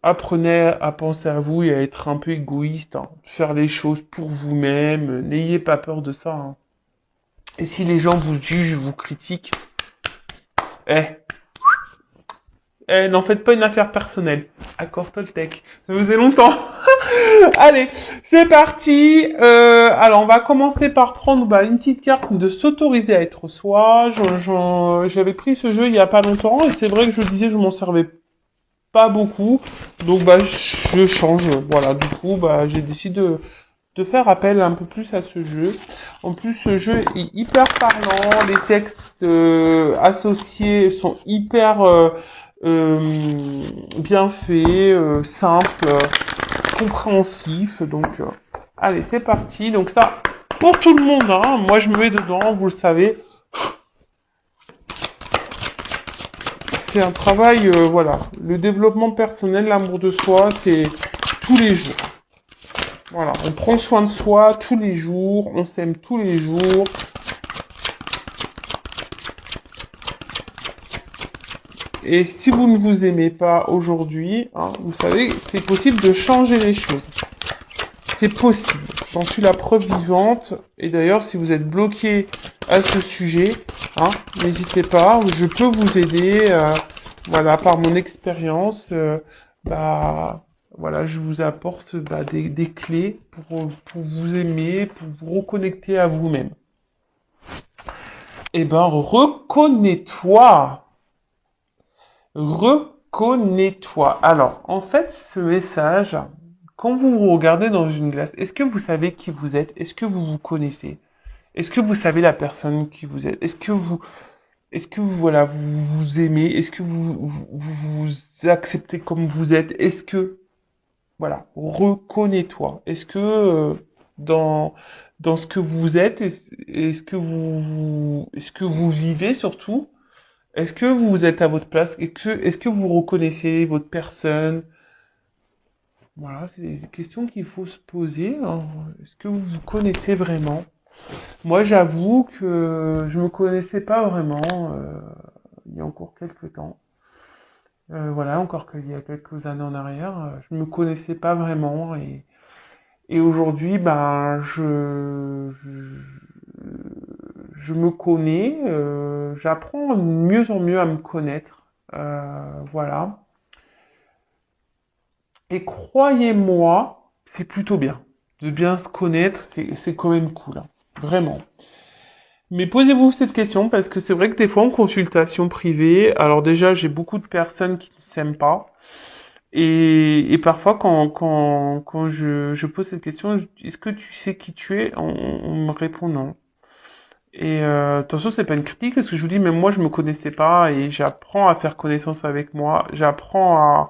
apprenez à penser à vous et à être un peu égoïste, hein. Faire les choses pour vous-même, n'ayez pas peur de ça, hein. Et si les gens vous jugent, vous critiquent, eh, n'en faites pas une affaire personnelle. Accord Toltec. Ça faisait longtemps. Allez, c'est parti. Alors, on va commencer par prendre une petite carte de s'autoriser à être soi. J'avais pris ce jeu il y a pas longtemps et c'est vrai que je disais je m'en servais pas beaucoup. Donc, je change. Voilà, du coup, j'ai décidé de faire appel un peu plus à ce jeu. En plus, ce jeu est hyper parlant. Les textes associés sont hyper bien faits, simples, compréhensifs. Donc, allez, c'est parti. Donc ça, pour tout le monde, hein. Moi, je me mets dedans, vous le savez. C'est un travail, voilà. Le développement personnel, l'amour de soi, c'est tous les jours. Voilà, on prend soin de soi tous les jours, on s'aime tous les jours. Et si vous ne vous aimez pas aujourd'hui, hein, vous savez, c'est possible de changer les choses. C'est possible. J'en suis la preuve vivante. Et d'ailleurs, si vous êtes bloqué à ce sujet, hein, n'hésitez pas. Je peux vous aider. Voilà, par mon expérience, voilà, je vous apporte des clés pour vous aimer, pour vous reconnecter à vous-même. Eh ben, reconnais-toi. Reconnais-toi. Alors, en fait, ce message, quand vous vous regardez dans une glace, est-ce que vous savez qui vous êtes? Est-ce que vous vous connaissez? Est-ce que vous savez la personne qui vous êtes? Voilà, vous vous aimez? Est-ce que vous acceptez comme vous êtes? Voilà, reconnais-toi. Est-ce que dans ce que vous êtes, est-ce que est-ce que vous vivez surtout? Est-ce que vous êtes à votre place? Est-ce que vous reconnaissez votre personne? Voilà, c'est des questions qu'il faut se poser, hein. Est-ce que vous vous connaissez vraiment? Moi, j'avoue que je me connaissais pas vraiment il y a encore quelques temps. Voilà, encore qu'il y a quelques années en arrière, je me connaissais pas vraiment et aujourd'hui, je me connais, j'apprends de mieux en mieux à me connaître, voilà. Et croyez-moi, c'est plutôt bien. De bien se connaître, c'est quand même cool, hein. Vraiment. Mais posez-vous cette question parce que c'est vrai que des fois en consultation privée, alors déjà j'ai beaucoup de personnes qui ne s'aiment pas. Et parfois quand je pose cette question, est-ce que tu sais qui tu es? On me répond non. Et attention, c'est pas une critique, parce que je vous dis, même moi je me connaissais pas et j'apprends à faire connaissance avec moi. J'apprends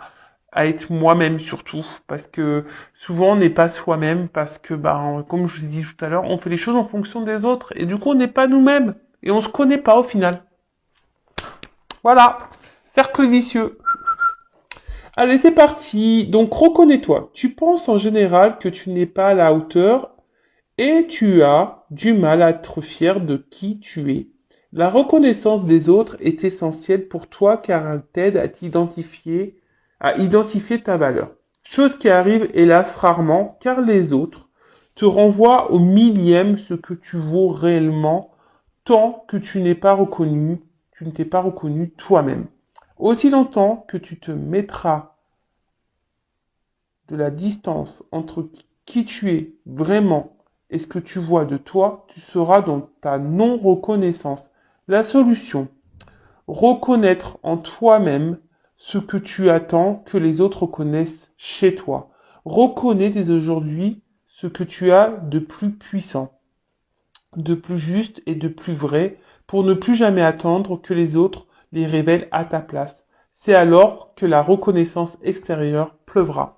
à être moi-même surtout, parce que souvent on n'est pas soi-même, parce que comme je vous ai dit tout à l'heure, on fait les choses en fonction des autres, et du coup on n'est pas nous-mêmes, et on se connaît pas au final. Voilà, cercle vicieux. Allez, c'est parti. Donc reconnais-toi. Tu penses en général que tu n'es pas à la hauteur et tu as du mal à être fier de qui tu es. La reconnaissance des autres est essentielle pour toi car elle t'aide à identifier ta valeur. Chose qui arrive hélas rarement car les autres te renvoient au millième ce que tu vaux réellement tant que tu ne t'es pas reconnu toi-même. Aussi longtemps que tu te mettras de la distance entre qui tu es vraiment et ce que tu vois de toi, tu seras dans ta non-reconnaissance. La solution, reconnaître en toi-même ce que tu attends que les autres reconnaissent chez toi. Reconnais dès aujourd'hui ce que tu as de plus puissant, de plus juste et de plus vrai pour ne plus jamais attendre que les autres les révèlent à ta place. C'est alors que la reconnaissance extérieure pleuvra.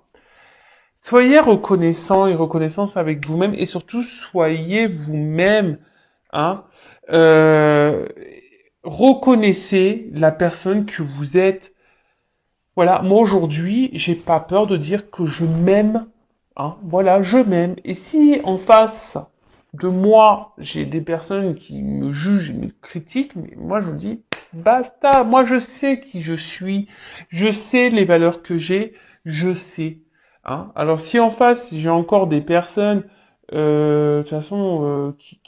Soyez reconnaissant et reconnaissance avec vous-même et surtout soyez vous-même, hein. Euh, Reconnaissez la personne que vous êtes. Voilà, moi aujourd'hui, j'ai pas peur de dire que je m'aime, hein. Voilà, je m'aime. Et si en face de moi, j'ai des personnes qui me jugent et me critiquent, mais moi je vous dis, Basta. Moi, je sais qui je suis. Je sais les valeurs que j'ai. Je sais. Hein. Alors, si en face, j'ai encore des personnes, de toute façon, qui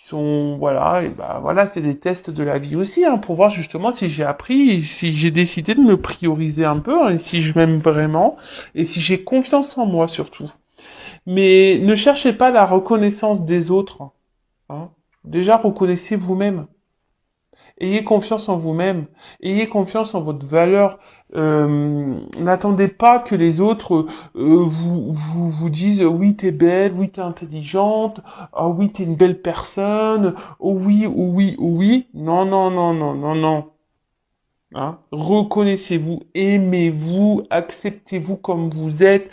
sont, voilà, et bah, voilà, c'est des tests de la vie aussi, hein, pour voir justement si j'ai appris, si j'ai décidé de me prioriser un peu, hein, et si je m'aime vraiment, et si j'ai confiance en moi surtout. Mais ne cherchez pas la reconnaissance des autres. Hein. Déjà, reconnaissez vous-même. Ayez confiance en vous-même. Ayez confiance en votre valeur. N'attendez pas que les autres vous disent oui t'es belle, oui t'es intelligente, ah oui t'es une belle personne, oh oui, oh oui, oh oui. Non, non, non, non, non, non. Hein. Reconnaissez-vous, aimez-vous, acceptez-vous comme vous êtes.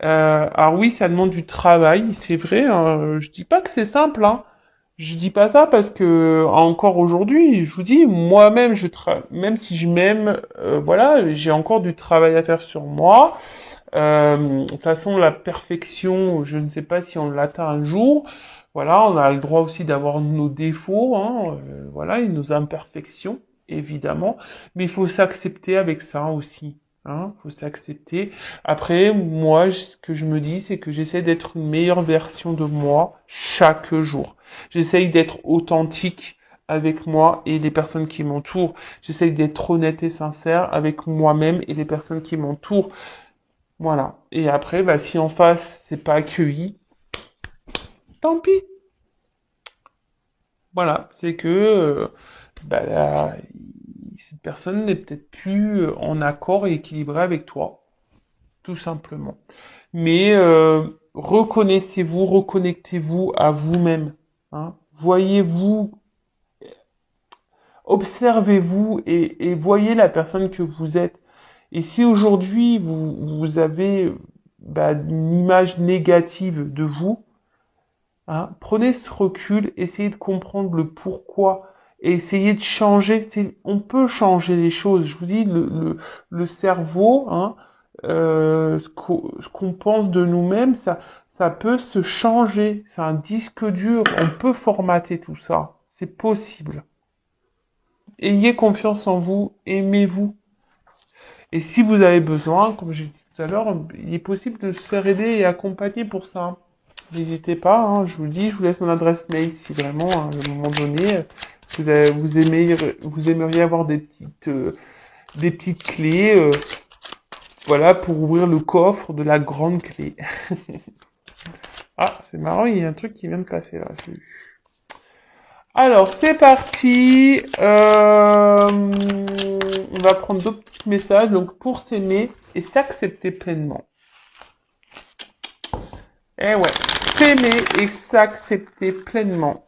Alors oui, ça demande du travail, c'est vrai. Hein. Je dis pas que c'est simple, hein. Je dis pas ça parce que encore aujourd'hui, je vous dis, moi-même, même si je m'aime, voilà, j'ai encore du travail à faire sur moi. De toute façon, la perfection, je ne sais pas si on l'atteint un jour. Voilà, on a le droit aussi d'avoir nos défauts, hein, voilà, et nos imperfections, évidemment. Mais il faut s'accepter avec ça aussi. Hein, faut s'accepter. Après, moi, ce que je me dis, c'est que j'essaie d'être une meilleure version de moi chaque jour. J'essaye d'être authentique avec moi et les personnes qui m'entourent. J'essaye d'être honnête et sincère avec moi-même et les personnes qui m'entourent. Voilà. Et après, bah, si en face, c'est pas accueilli, tant pis. Voilà. C'est que bah, cette personne n'est peut-être plus en accord et équilibrée avec toi, tout simplement. Mais reconnaissez-vous, reconnectez-vous à vous-même. Hein. Voyez-vous, observez-vous et voyez la personne que vous êtes. Et si aujourd'hui vous avez bah, une image négative de vous, hein, prenez ce recul, essayez de comprendre le pourquoi et essayez de changer. On peut changer les choses. Je vous dis, le cerveau, hein, ce qu'on pense de nous-mêmes, ça peut se changer. C'est un disque dur. On peut formater tout ça. C'est possible. Ayez confiance en vous, aimez-vous. Et si vous avez besoin, comme j'ai dit tout à l'heure, il est possible de se faire aider et accompagner pour ça. N'hésitez pas, hein, je vous le dis, je vous laisse mon adresse mail si vraiment, hein, à un moment donné, vous aimeriez avoir des petites clés, voilà, pour ouvrir le coffre de la grande clé. Ah, c'est marrant, il y a un truc qui vient de passer là. Alors, c'est parti. On va prendre d'autres petits messages. Donc, pour s'aimer et s'accepter pleinement. Eh ouais, s'aimer et s'accepter pleinement.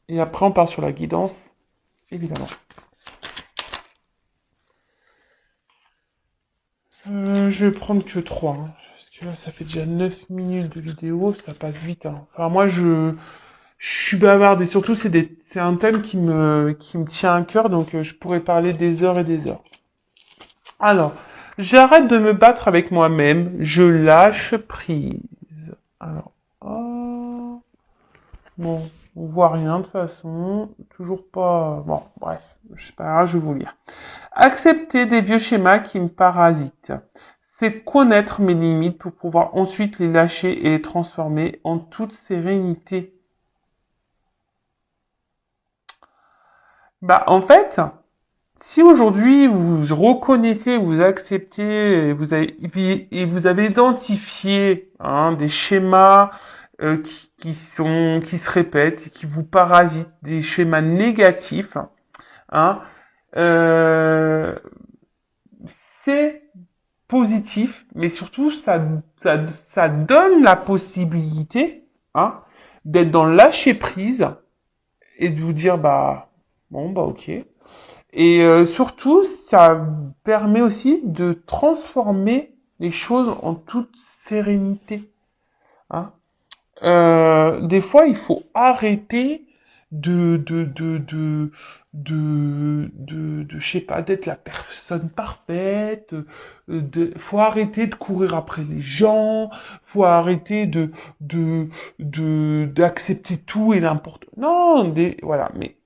Et après, on part sur la guidance, évidemment. Je vais prendre que 3. Hein, parce que là, ça fait déjà 9 minutes de vidéo, ça passe vite. Hein. Enfin, moi, je suis bavarde et surtout, c'est un thème qui me tient à cœur, donc je pourrais parler des heures et des heures. Alors, j'arrête de me battre avec moi-même, je lâche prise. Alors, oh, bon, on voit rien de toute façon, toujours pas. Bon, bref, je sais pas grave, je vais vous lire. Accepter des vieux schémas qui me parasitent. C'est connaître mes limites pour pouvoir ensuite les lâcher et les transformer en toute sérénité. Bah, en fait, si aujourd'hui vous reconnaissez, vous acceptez, et vous avez identifié hein, des schémas qui se répètent, et qui vous parasitent, des schémas négatifs, hein, euh, c'est positif, mais surtout ça donne la possibilité hein, d'être dans le lâcher prise et de vous dire bah bon bah ok. Et surtout, ça permet aussi de transformer les choses en toute sérénité. Hein. Des fois, il faut arrêter je sais pas, d'être la personne parfaite. Faut arrêter de courir après les gens. Faut arrêter d'accepter tout et n'importe. Non, voilà. Mais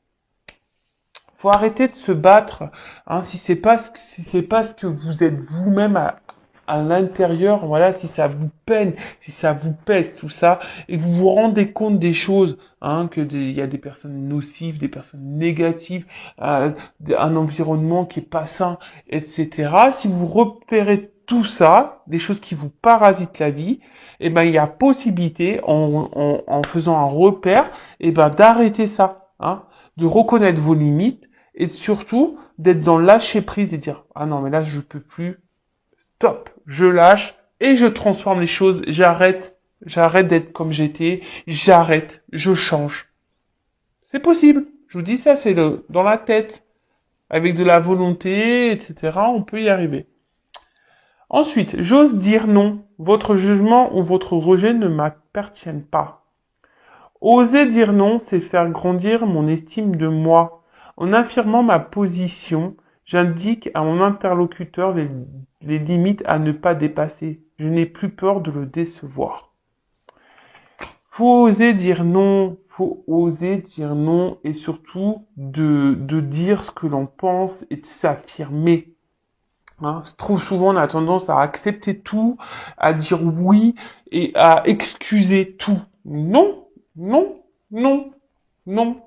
Faut arrêter de se battre. Hein, si c'est pas ce que vous êtes vous-même à l'intérieur, voilà, si ça vous peine, si ça vous pèse, tout ça, et que vous vous rendez compte des choses, hein, il y a des personnes nocives, des personnes négatives, un environnement qui est pas sain, etc. Si vous repérez tout ça, des choses qui vous parasitent la vie, eh ben, il y a possibilité, en faisant un repère, eh ben, d'arrêter ça, hein, de reconnaître vos limites, et surtout, d'être dans lâcher prise et dire, ah non, mais là, je peux plus, top, je lâche et je transforme les choses, j'arrête d'être comme j'étais, j'arrête, je change. C'est possible. Je vous dis ça, c'est dans la tête. Avec de la volonté, etc., on peut y arriver. Ensuite, j'ose dire non. Votre jugement ou votre rejet ne m'appartiennent pas. Oser dire non, c'est faire grandir mon estime de moi. En affirmant ma position, j'indique à mon interlocuteur les limites à ne pas dépasser. Je n'ai plus peur de le décevoir. Faut oser dire non, faut oser dire non et surtout de dire ce que l'on pense et de s'affirmer. Hein, trop souvent, on a tendance à accepter tout, à dire oui et à excuser tout. Non, non, non, non.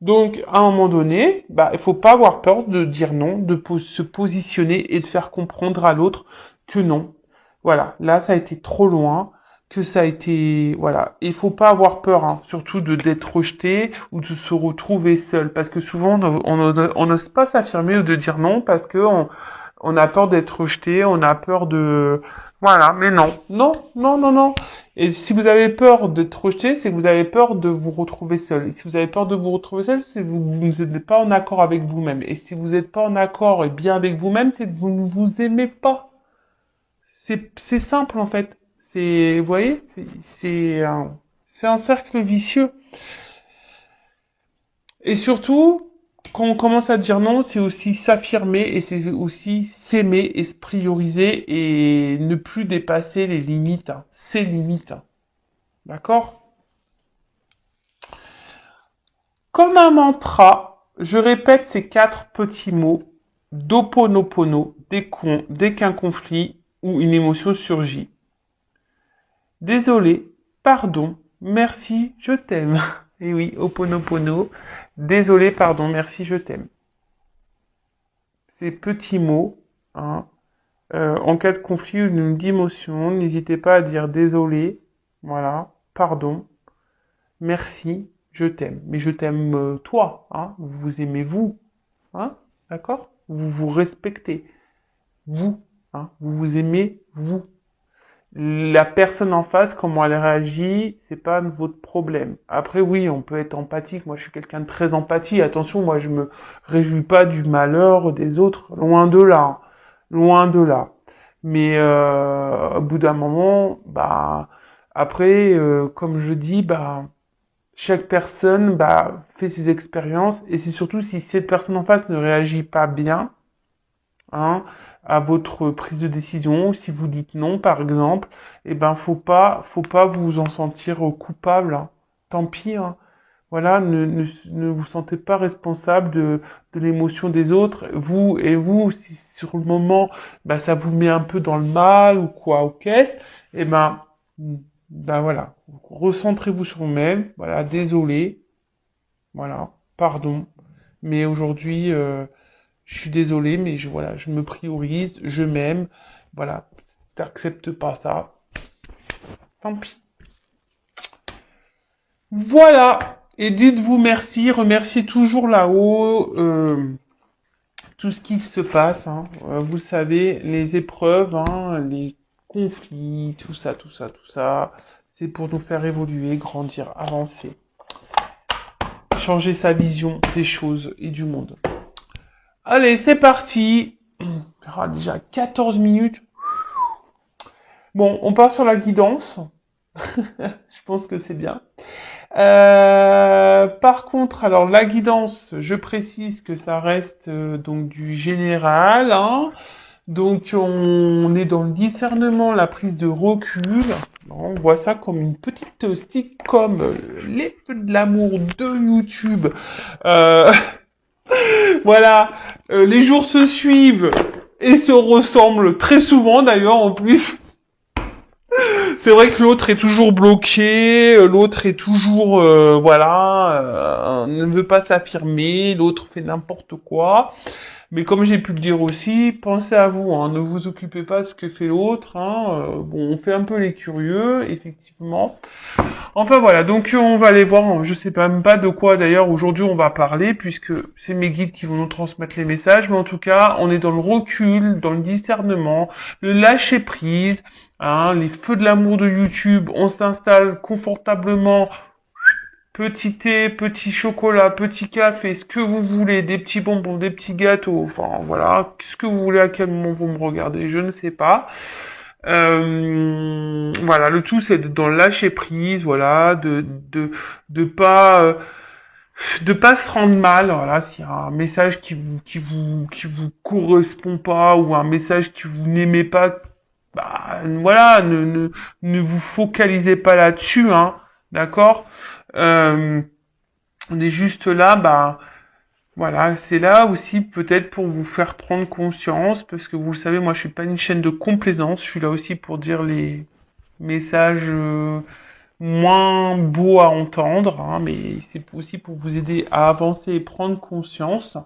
Donc, à un moment donné, bah, il faut pas avoir peur de dire non, se positionner et de faire comprendre à l'autre que non. Voilà, là, ça a été trop loin, que ça a été, voilà. Il faut pas avoir peur, hein, surtout d'être rejeté ou de se retrouver seul, parce que souvent, on n'ose pas s'affirmer ou de dire non parce que on a peur d'être rejeté, on a peur de, voilà, mais non, non, non, non, non. Et si vous avez peur d'être rejeté, c'est que vous avez peur de vous retrouver seul. Et si vous avez peur de vous retrouver seul, c'est que vous n'êtes pas en accord avec vous-même. Et si vous n'êtes pas en accord et bien avec vous-même, c'est que vous ne vous aimez pas. C'est simple en fait. Vous voyez, c'est un cercle vicieux. Et surtout, quand on commence à dire non, c'est aussi s'affirmer et c'est aussi s'aimer et se prioriser et ne plus dépasser les limites, hein, ses limites. D'accord? Comme un mantra, je répète ces 4 petits mots d'Ho'oponopono dès qu'un conflit ou une émotion surgit. Désolé, pardon, merci, je t'aime. Et oui, Ho'oponopono, désolé, pardon, merci, je t'aime. Ces petits mots, hein, en cas de conflit ou d'une émotion, n'hésitez pas à dire désolé, voilà, pardon, merci, je t'aime. Mais je t'aime toi, hein, vous aimez vous, hein, d'accord? Vous vous respectez, vous, hein, vous vous aimez vous. La personne en face, comment elle réagit, c'est pas votre problème. Après, oui, on peut être empathique. Moi, je suis quelqu'un de très empathique. Attention, moi, je me réjouis pas du malheur des autres. Loin de là. Hein. Loin de là. Mais au bout d'un moment, bah, après, comme je dis, bah, chaque personne, bah, fait ses expériences. Et c'est surtout si cette personne en face ne réagit pas bien, hein, à votre prise de décision. Si vous dites non, par exemple, eh ben faut pas vous en sentir coupable. Hein. Tant pis. Hein. Voilà, ne vous sentez pas responsable de l'émotion des autres. Vous, si sur le moment, bah, ça vous met un peu dans le mal ou quoi, ou qu'est-ce, eh ben voilà, recentrez-vous sur vous-même. Voilà, désolé, voilà, pardon, mais aujourd'hui. Je suis désolé, mais voilà, je me priorise, je m'aime. Voilà, t'acceptes pas ça. Tant pis. Voilà. Et dites-vous merci, remerciez toujours là-haut tout ce qui se passe. Hein. Vous savez, les épreuves, hein, les conflits, tout ça, tout ça, tout ça, c'est pour nous faire évoluer, grandir, avancer, changer sa vision des choses et du monde. Allez, c'est parti. Ah, déjà 14 minutes. Bon, on part sur la guidance. Je pense que c'est bien. Par contre, alors la guidance, je précise que ça reste donc du général. Hein. Donc on est dans le discernement, la prise de recul. On voit ça comme une petite sitcom, les feux de l'amour de YouTube. Voilà, les jours se suivent et se ressemblent très souvent d'ailleurs en plus. C'est vrai que l'autre est toujours bloqué, l'autre est toujours, voilà, ne veut pas s'affirmer, l'autre fait n'importe quoi. Mais comme j'ai pu le dire aussi, pensez à vous, hein, ne vous occupez pas de ce que fait l'autre. Hein, bon, on fait un peu les curieux, effectivement. Enfin voilà, donc on va aller voir, je sais pas même pas de quoi d'ailleurs aujourd'hui on va parler, puisque c'est mes guides qui vont nous transmettre les messages, mais en tout cas, on est dans le recul, dans le discernement, le lâcher prise, hein, les feux de l'amour de YouTube, on s'installe confortablement, petit thé, petit chocolat, petit café, ce que vous voulez, des petits bonbons, des petits gâteaux, enfin voilà, ce que vous voulez, à quel moment vous me regardez, je ne sais pas. Voilà, le tout c'est dans le lâcher prise, voilà, de pas se rendre mal, voilà, s'il y a un message qui vous correspond pas ou un message que vous n'aimez pas, bah voilà, ne vous focalisez pas là-dessus, hein, d'accord. Euh, on est juste là, bah voilà, c'est là aussi peut-être pour vous faire prendre conscience, parce que vous le savez, moi je suis pas une chaîne de complaisance, je suis là aussi pour dire les messages moins beaux à entendre, hein, mais c'est aussi pour vous aider à avancer et prendre conscience.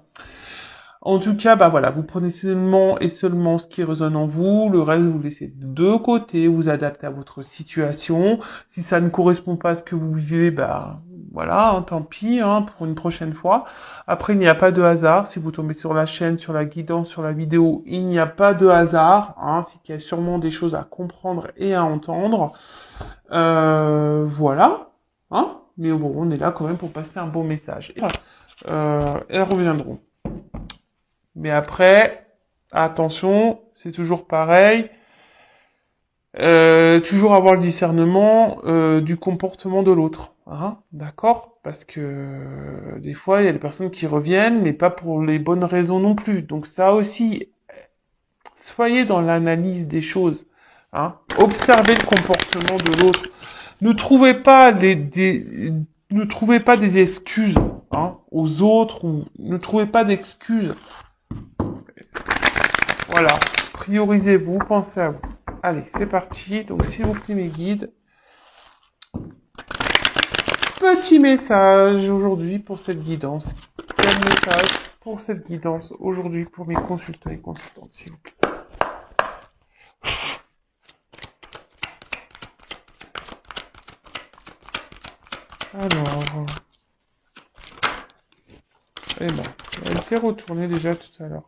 En tout cas, bah voilà, vous prenez seulement et seulement ce qui résonne en vous, le reste vous laissez de côté, vous adaptez à votre situation. Si ça ne correspond pas à ce que vous vivez, bah voilà, hein, tant pis, hein, pour une prochaine fois. Après, il n'y a pas de hasard. Si vous tombez sur la chaîne, sur la guidance, sur la vidéo, il n'y a pas de hasard. Hein, c'est qu'il y a sûrement des choses à comprendre et à entendre. Voilà, hein. Mais bon, on est là quand même pour passer un bon message. Et voilà. Elles reviendront. Mais après, attention, c'est toujours pareil. Toujours avoir le discernement du comportement de l'autre. Hein, d'accord? Parce que des fois, il y a des personnes qui reviennent, mais pas pour les bonnes raisons non plus. Donc ça aussi, soyez dans l'analyse des choses. Hein. Observez le comportement de l'autre. Ne trouvez pas ne trouvez pas des excuses, hein, aux autres, ou ne trouvez pas d'excuses. Voilà, priorisez-vous, pensez à vous. Allez, c'est parti. Donc, s'il vous plaît, mes guides, petit message aujourd'hui pour cette guidance. Quel message pour cette guidance aujourd'hui pour mes consultants et consultantes, s'il vous plaît. Alors, eh ben, elle était retournée déjà tout à l'heure.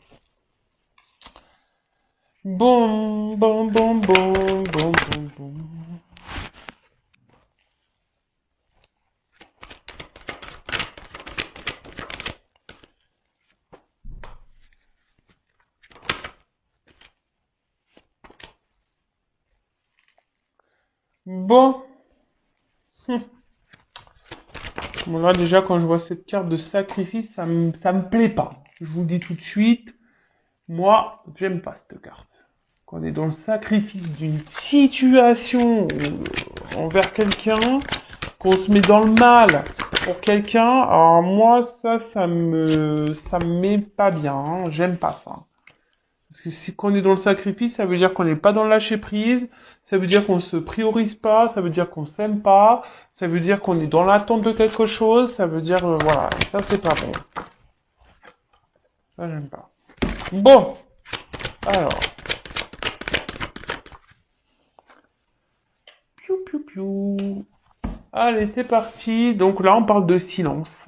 Bon, bon, bon, bon, bon, bon, bon. Bon. Bon, là, déjà, quand je vois cette carte de sacrifice, ça me plaît pas. Je vous le dis tout de suite. Moi, j'aime pas cette carte. Quand on est dans le sacrifice d'une situation envers quelqu'un, qu'on se met dans le mal pour quelqu'un, alors moi, ça me met pas bien, hein. J'aime pas ça. Parce que si qu'on est dans le sacrifice, ça veut dire qu'on n'est pas dans le lâcher prise, ça veut dire qu'on se priorise pas, ça veut dire qu'on s'aime pas, ça veut dire qu'on est dans l'attente de quelque chose, ça veut dire, voilà, ça c'est pas bon. Ça j'aime pas. Bon, alors. Piou piou piou. Allez, c'est parti. Donc là, on parle de silence.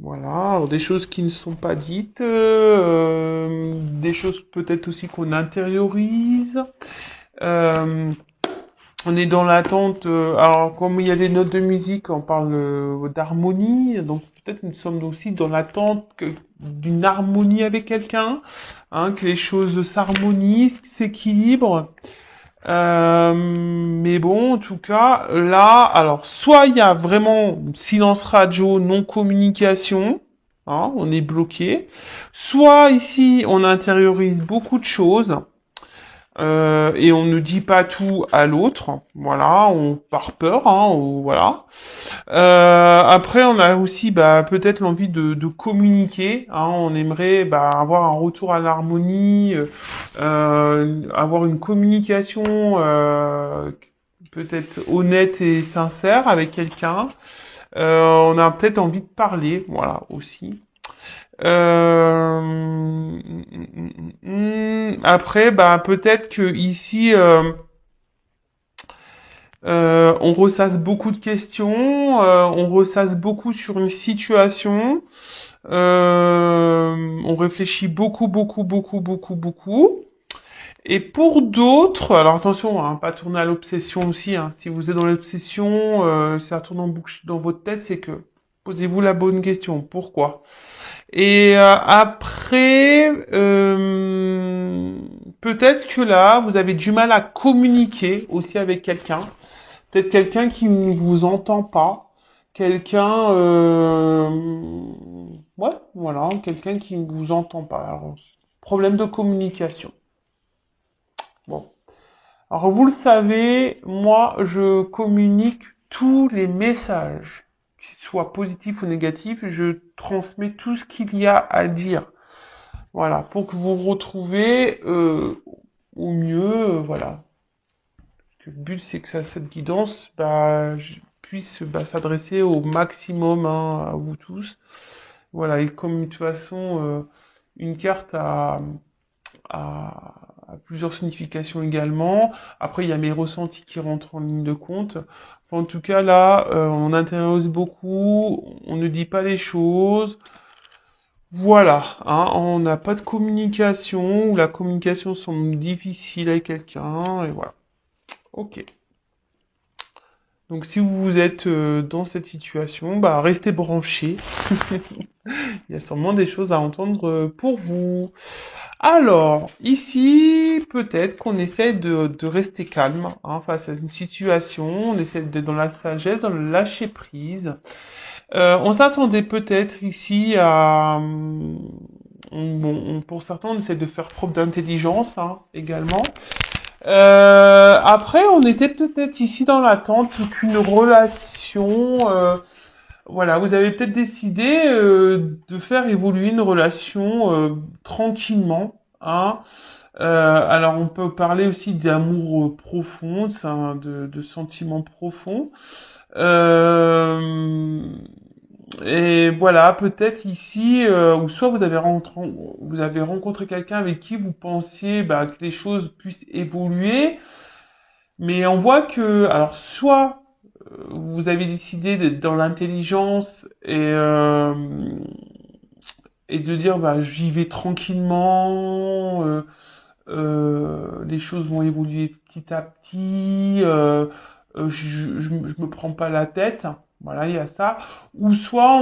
Voilà, alors des choses qui ne sont pas dites, des choses peut-être aussi qu'on intériorise. Euh, on est dans l'attente. Alors, comme il y a des notes de musique, on parle d'harmonie. Donc peut-être nous sommes aussi dans l'attente d'une harmonie avec quelqu'un, hein, que les choses s'harmonisent, s'équilibrent. Mais bon, en tout cas, là, alors, soit il y a vraiment silence radio, non-communication, hein, on est bloqué, soit ici, on intériorise beaucoup de choses, Et on ne dit pas tout à l'autre, voilà, on par peur, hein, voilà. Après, on a aussi peut-être l'envie de communiquer, hein, on aimerait avoir un retour à l'harmonie, avoir une communication peut-être honnête et sincère avec quelqu'un. On a peut-être envie de parler, voilà, aussi. Après, peut-être que ici, on ressasse beaucoup de questions, on ressasse beaucoup sur une situation, on réfléchit beaucoup, beaucoup, beaucoup, beaucoup, beaucoup. Et pour d'autres, alors attention, hein, pas tourner à l'obsession aussi, hein. Si vous êtes dans l'obsession, si ça tourne en boucle dans votre tête, c'est que posez-vous la bonne question. Pourquoi? Et après, peut-être que là, vous avez du mal à communiquer aussi avec quelqu'un. Peut-être quelqu'un qui ne vous entend pas. Quelqu'un, ouais, voilà, quelqu'un qui ne vous entend pas. Alors, problème de communication. Bon. Alors, vous le savez, moi, je communique tous les messages, qu'ils soient positifs ou négatifs, je transmets tout ce qu'il y a à dire. Voilà, pour que vous vous retrouvez au mieux, voilà. Le but, c'est que cette guidance puisse s'adresser au maximum, hein, à vous tous. Voilà, et comme de toute façon, une carte a plusieurs significations également. Après, il y a mes ressentis qui rentrent en ligne de compte. Enfin, en tout cas, là, on intéresse beaucoup, on ne dit pas les choses. Voilà, hein, on n'a pas de communication, ou la communication semble difficile avec quelqu'un, et voilà. Ok. Donc si vous êtes dans cette situation, restez branchés. Il y a sûrement des choses à entendre pour vous. Alors, ici, peut-être qu'on essaie de rester calme, hein, face à une situation, on essaie d'être dans la sagesse, dans le lâcher prise. On s'attendait peut-être ici à... pour certains, on essaie de faire preuve d'intelligence, hein, également. Après, on était peut-être ici dans l'attente qu'une relation... voilà, vous avez peut-être décidé de faire évoluer une relation tranquillement, hein. Alors, on peut parler aussi d'amour profond, de sentiments profonds. Euh, et voilà, peut-être ici, ou soit vous avez rencontré quelqu'un avec qui vous pensiez que les choses puissent évoluer, mais on voit que, alors soit vous avez décidé d'être dans l'intelligence et de dire j'y vais tranquillement, les choses vont évoluer petit à petit, je me prends pas la tête, voilà, il y a ça. Ou soit,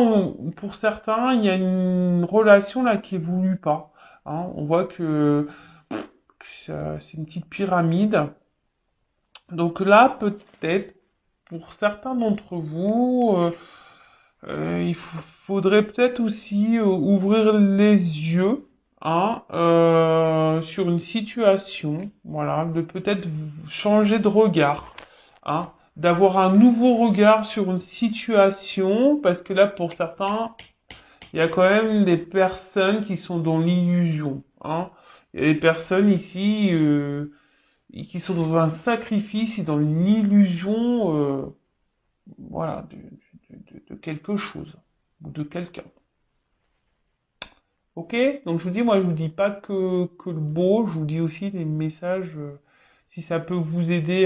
pour certains, il y a une relation là qui évolue pas, hein. On voit que c'est une petite pyramide. Donc là, peut-être, pour certains d'entre vous, faudrait peut-être aussi ouvrir les yeux, hein, sur une situation, voilà, de peut-être changer de regard, hein, d'avoir un nouveau regard sur une situation, parce que là, pour certains, il y a quand même des personnes qui sont dans l'illusion, hein. Il y a des personnes ici qui sont dans un sacrifice et dans une illusion, voilà, de quelque chose ou de quelqu'un. Ok? Donc je vous dis, moi je vous dis pas que le beau, je vous dis aussi des messages, si ça peut vous aider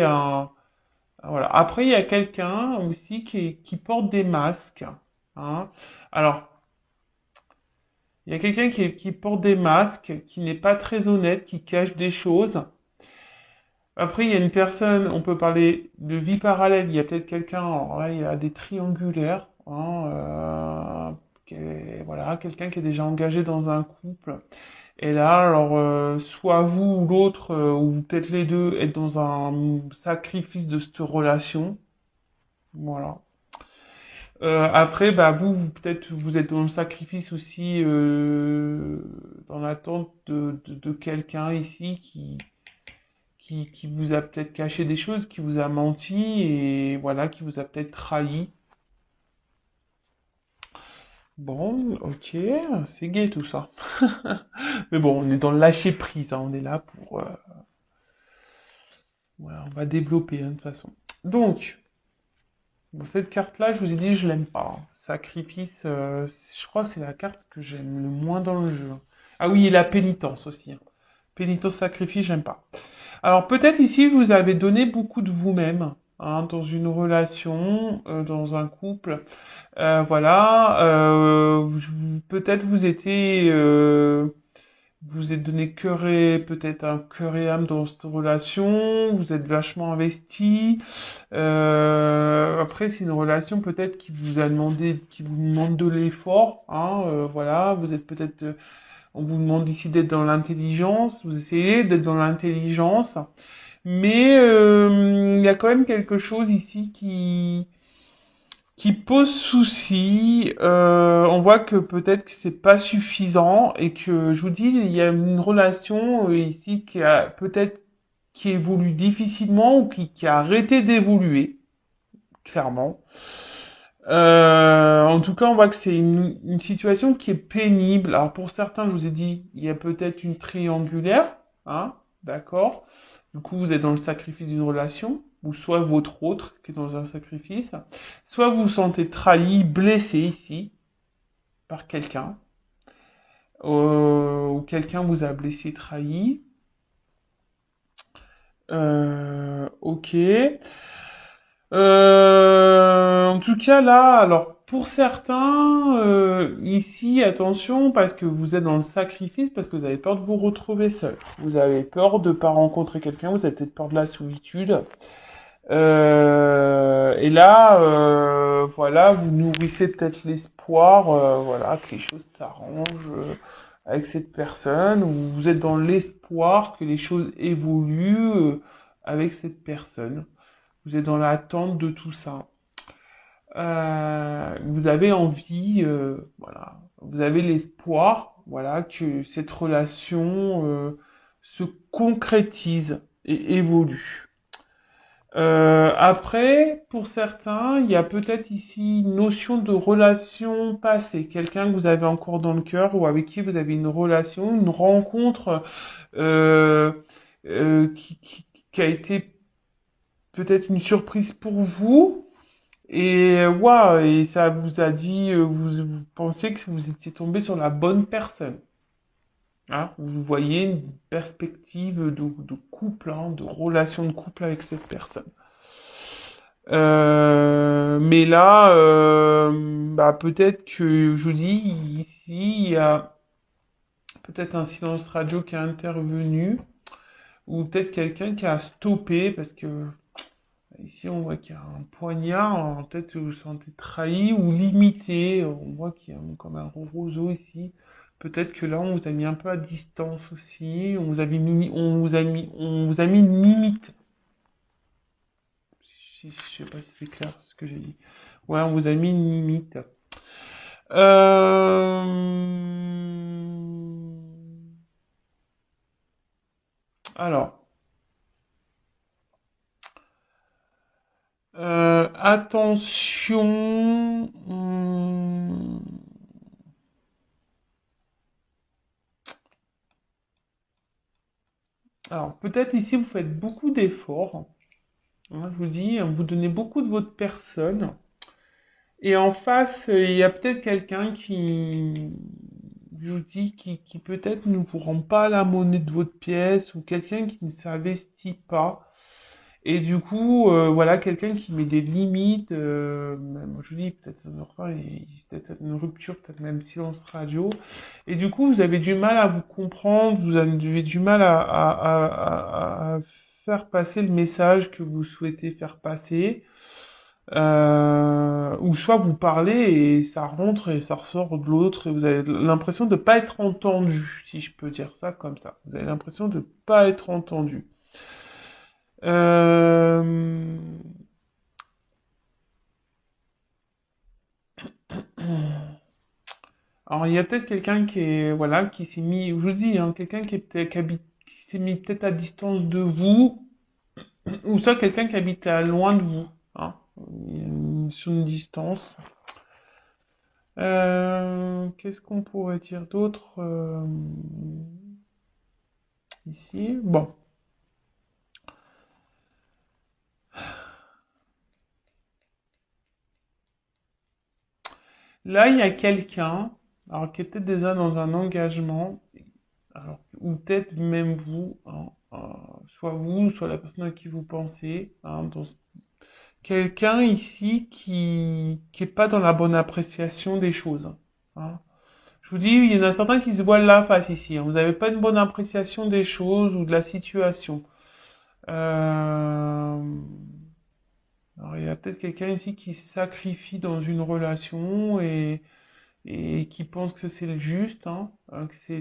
voilà. Après, il y a quelqu'un aussi qui porte des masques, hein. Alors, il y a quelqu'un qui porte des masques, qui n'est pas très honnête, qui cache des choses. Après, il y a une personne, on peut parler de vie parallèle, il y a peut-être quelqu'un, alors là, il y a des triangulaires, hein, voilà, quelqu'un qui est déjà engagé dans un couple. Et là, alors, soit vous ou l'autre, ou peut-être les deux, êtes dans un sacrifice de cette relation. Voilà. Après, peut-être, vous êtes dans le sacrifice aussi, dans l'attente de quelqu'un ici qui vous a peut-être caché des choses, qui vous a menti et voilà, qui vous a peut-être trahi. Bon, ok, c'est gai tout ça. Mais bon, on est dans le lâcher prise, hein, on est là pour, voilà, on va développer hein, de toute façon. Donc, bon, cette carte-là, je vous ai dit, je l'aime pas, hein. Sacrifice, je crois que c'est la carte que j'aime le moins dans le jeu. Ah oui, et la pénitence aussi, hein. Pénitence, sacrifice, j'aime pas. Alors peut-être ici, vous avez donné beaucoup de vous-même hein, dans une relation, dans un couple. Voilà, peut-être vous êtes donné peut-être un cœur et âme dans cette relation, vous êtes vachement investi. Après, c'est une relation peut-être qui vous demande de l'effort, hein, voilà, vous êtes peut-être, on vous demande ici d'être dans l'intelligence, vous essayez d'être dans l'intelligence, mais il y a quand même quelque chose ici qui pose souci. On voit que peut-être que c'est pas suffisant et que je vous dis, il y a une relation ici qui a peut-être qui évolue difficilement ou qui a arrêté d'évoluer, clairement. En tout cas, on voit que c'est une situation qui est pénible. Alors pour certains, je vous ai dit, il y a peut-être une triangulaire, hein, d'accord. Du coup, vous êtes dans le sacrifice d'une relation, ou soit votre autre qui est dans un sacrifice, soit vous vous sentez trahi, blessé ici par quelqu'un, ou quelqu'un vous a blessé, trahi. Ok. En tout cas là, alors pour certains, ici, attention, parce que vous êtes dans le sacrifice, parce que vous avez peur de vous retrouver seul. Vous avez peur de pas rencontrer quelqu'un, vous avez peut-être peur de la solitude. Et là, voilà, vous nourrissez peut-être l'espoir, voilà, que les choses s'arrangent avec cette personne, ou vous êtes dans l'espoir que les choses évoluent avec cette personne. Vous êtes dans l'attente de tout ça. Vous avez envie, voilà, vous avez l'espoir, voilà, que cette relation se concrétise et évolue. Après, pour certains, il y a peut-être ici une notion de relation passée, quelqu'un que vous avez encore dans le cœur ou avec qui vous avez une relation, une rencontre euh, qui a été peut-être une surprise pour vous. Et waouh, et ça vous a dit, vous pensez que vous étiez tombé sur la bonne personne. Hein, vous voyez une perspective de couple, hein, de relation de couple avec cette personne. Mais là, bah, peut-être que je vous dis, ici, il y a peut-être un silence radio qui est intervenu, ou peut-être quelqu'un qui a stoppé, parce que ici on voit qu'il y a un poignard, hein, peut-être que vous vous sentez trahi ou limité, on voit qu'il y a comme un roseau ici. Peut-être que là on vous a mis un peu à distance aussi, on vous a mis une limite. Je sais pas si c'est clair ce que j'ai dit. Ouais, on vous a mis une limite. Euh... Alors, attention. Alors, peut-être ici vous faites beaucoup d'efforts. Hein, je vous dis, vous donnez beaucoup de votre personne. Et en face, il y a peut-être quelqu'un je vous dis, qui peut-être ne vous rend pas la monnaie de votre pièce ou quelqu'un qui ne s'investit pas. Et du coup, voilà, quelqu'un qui met des limites, même, je vous dis, peut-être enfin, peut-être une rupture, peut-être même silence radio. Et du coup, vous avez du mal à vous comprendre, vous avez du mal à faire passer le message que vous souhaitez faire passer. Ou soit vous parlez et ça rentre et ça ressort de l'autre et vous avez l'impression de pas être entendu, si je peux dire ça comme ça. Vous avez l'impression de pas être entendu. Euh... Alors il y a peut-être quelqu'un qui est voilà qui s'est mis, je vous dis, hein, quelqu'un qui habite qui s'est mis peut-être à distance de vous, ou soit quelqu'un qui habite loin de vous, hein, sur une distance. Qu'est-ce qu'on pourrait dire d'autre ici? Bon. Là, il y a quelqu'un, alors qui est peut-être déjà dans un engagement, alors, ou peut-être même vous, hein, soit vous, soit la personne à qui vous pensez, hein, quelqu'un ici qui est pas dans la bonne appréciation des choses, hein. Je vous dis, il y en a certains qui se voilent la face ici, hein. Vous n'avez pas une bonne appréciation des choses ou de la situation. Euh, alors, il y a peut-être quelqu'un ici qui se sacrifie dans une relation et qui pense que c'est le juste, hein, que c'est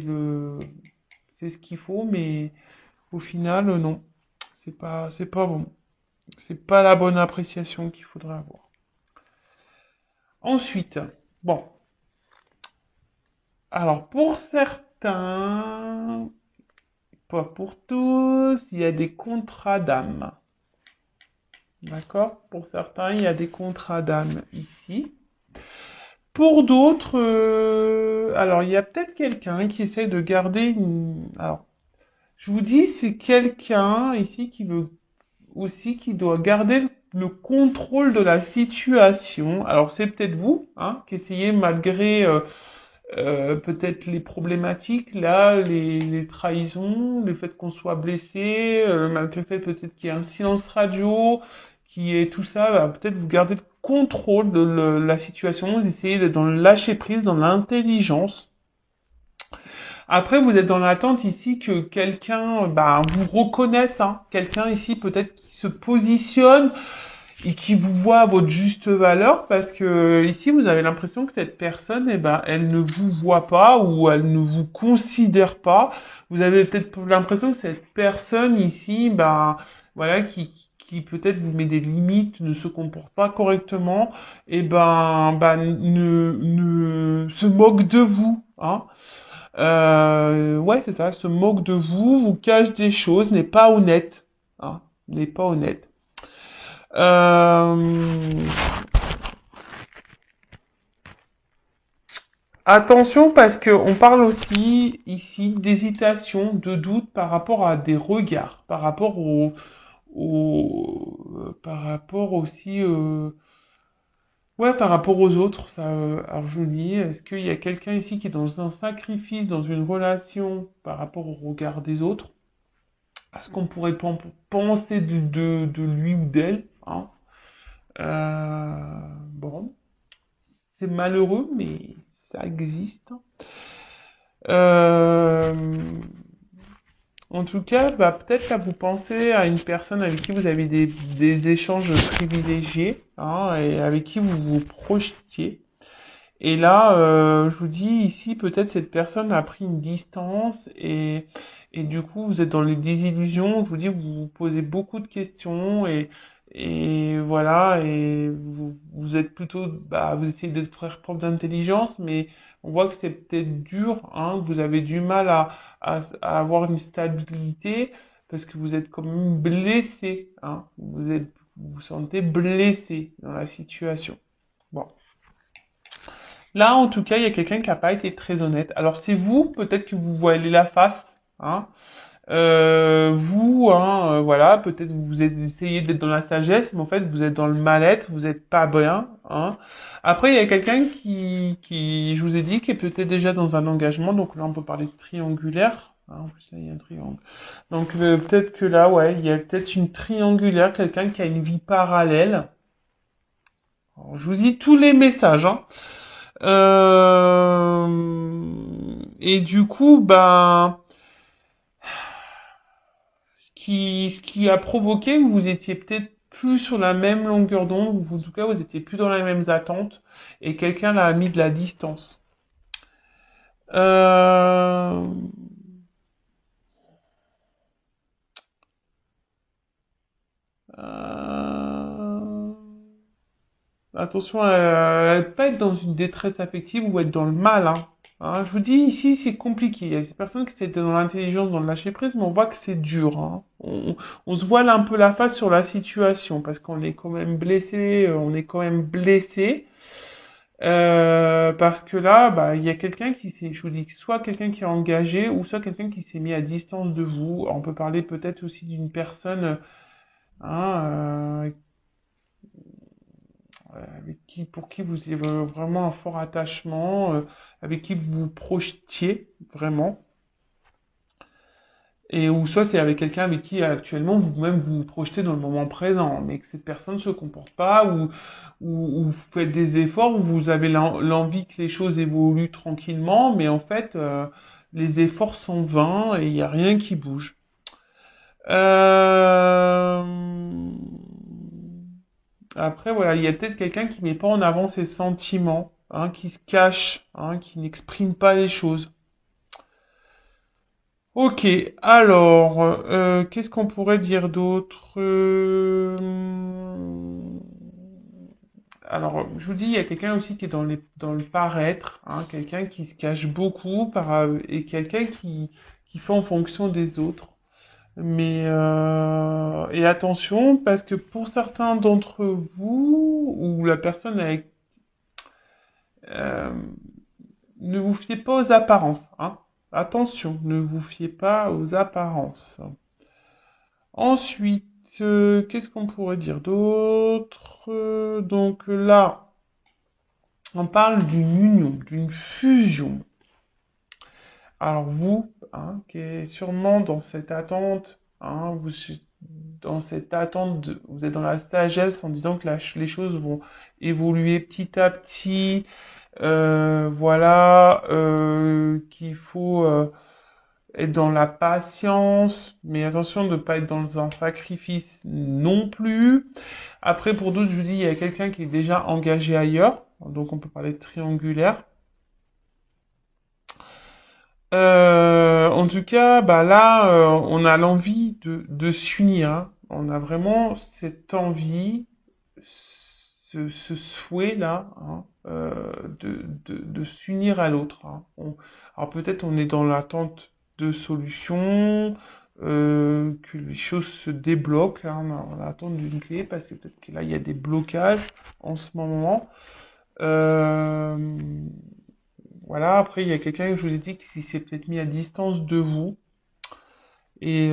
ce qu'il faut, mais au final, non. C'est pas bon. C'est pas la bonne appréciation qu'il faudrait avoir. Ensuite, bon. Alors, pour certains, pas pour tous, il y a des contrats d'âme. D'accord? Pour certains, il y a des contrats d'âme ici. Pour d'autres, alors il y a peut-être quelqu'un qui essaie de garder une... Alors, je vous dis, c'est quelqu'un ici qui veut aussi, qui doit garder le contrôle de la situation. Alors, c'est peut-être vous, hein, qui essayez malgré peut-être les problématiques, là, les trahisons, le fait qu'on soit blessé, malgré le fait peut-être qu'il y ait un silence radio, qui est tout ça, bah, peut-être vous gardez le contrôle de la situation, vous essayez d'être dans le lâcher prise, dans l'intelligence. Après, vous êtes dans l'attente ici que quelqu'un, bah, vous reconnaisse, hein, quelqu'un ici peut-être qui se positionne et qui vous voit à votre juste valeur, parce que ici vous avez l'impression que cette personne, eh ben, elle ne vous voit pas ou elle ne vous considère pas. Vous avez peut-être l'impression que cette personne ici, ben, voilà, qui peut-être vous met des limites, ne se comporte pas correctement, et ben, ne se moque de vous, hein. Ouais, c'est ça, se moque de vous, vous cache des choses, n'est pas honnête, hein, n'est pas honnête. Euh, Attention parce que on parle aussi ici d'hésitation, de doute par rapport à des regards, par rapport par rapport aussi, ouais, par rapport aux autres. Ça, alors je vous dis, est-ce qu'il y a quelqu'un ici qui est dans un sacrifice, dans une relation par rapport au regard des autres? À ce qu'on pourrait penser de lui ou d'elle, hein? Bon. C'est malheureux, mais ça existe. Euh, En tout cas, bah, peut-être là, vous pensez à une personne avec qui vous avez des échanges privilégiés, hein, et avec qui vous vous projetiez. Et là, je vous dis ici, peut-être cette personne a pris une distance et du coup, vous êtes dans les désillusions. Je vous dis, vous vous posez beaucoup de questions et voilà, et vous êtes plutôt, bah, vous essayez de faire preuve d'intelligence, mais on voit que c'est peut-être dur, hein, que vous avez du mal à avoir une stabilité parce que vous êtes quand même blessé, hein, vous vous sentez blessé dans la situation. Bon. Là, en tout cas, il y a quelqu'un qui n'a pas été très honnête. Alors, c'est vous, peut-être que vous voilez la face, hein. Vous, hein, voilà, peut-être vous essayez d'être dans la sagesse, mais en fait, vous êtes dans le mal-être, vous n'êtes pas bien, hein. Après, il y a quelqu'un je vous ai dit, qui est peut-être déjà dans un engagement. Donc là, on peut parler de triangulaire. Hein, en plus, là, il y a un triangle. Donc, peut-être que là, ouais, il y a peut-être une triangulaire, quelqu'un qui a une vie parallèle. Alors, je vous dis tous les messages, hein. Et du coup, ben, ce qui a provoqué que vous étiez peut-être plus sur la même longueur d'onde, ou en tout cas, vous étiez plus dans les mêmes attentes, et quelqu'un l'a mis de la distance. Euh, euh, Attention à ne pas être dans une détresse affective ou être dans le mal, hein. Hein, je vous dis, ici, c'est compliqué. Il y a des personnes qui étaient dans l'intelligence, dans le lâcher prise, mais on voit que c'est dur. Hein. On se voile un peu la face sur la situation parce qu'on est quand même blessé, on est quand même blessé. Parce que là, bah, il y a quelqu'un qui s'est, je vous dis, soit quelqu'un qui est engagé, ou soit quelqu'un qui s'est mis à distance de vous. On peut parler peut-être aussi d'une personne, hein, avec qui, pour qui vous avez vraiment un fort attachement, avec qui vous vous projetiez vraiment. Et ou soit c'est avec quelqu'un avec qui actuellement vous-même vous vous projetez dans le moment présent, mais que cette personne ne se comporte pas, ou vous faites des efforts, ou vous avez l'envie que les choses évoluent tranquillement, mais en fait les efforts sont vains et il n'y a rien qui bouge. Euh... Après voilà, il y a peut-être quelqu'un qui met pas en avant ses sentiments, hein, qui se cache, hein, qui n'exprime pas les choses. Ok, alors, qu'est-ce qu'on pourrait dire d'autre? Alors, je vous dis, il y a quelqu'un aussi qui est dans le paraître, hein, quelqu'un qui se cache beaucoup et quelqu'un qui fait en fonction des autres. Mais et attention, parce que pour certains d'entre vous, ou la personne avec, euh, ne vous fiez pas aux apparences, hein. Attention, ne vous fiez pas aux apparences. Ensuite, qu'est-ce qu'on pourrait dire d'autre? Donc là, on parle d'une union, d'une fusion. Alors vous, hein, qui est sûrement dans cette attente, hein, dans cette attente, vous êtes dans la sagesse en disant que les choses vont évoluer petit à petit, voilà, qu'il faut être dans la patience, mais attention de ne pas être dans un sacrifice non plus. Après, pour d'autres, je vous dis, il y a quelqu'un qui est déjà engagé ailleurs, donc on peut parler de triangulaire. En tout cas, bah là, on a l'envie de s'unir, hein. On a vraiment cette envie, ce souhait-là, hein, de s'unir à l'autre, hein. Alors peut-être on est dans l'attente de solutions, que les choses se débloquent, hein, on attend d'une clé parce que peut-être que là il y a des blocages en ce moment. Euh, voilà, après il y a quelqu'un que je vous ai dit qui s'est peut-être mis à distance de vous et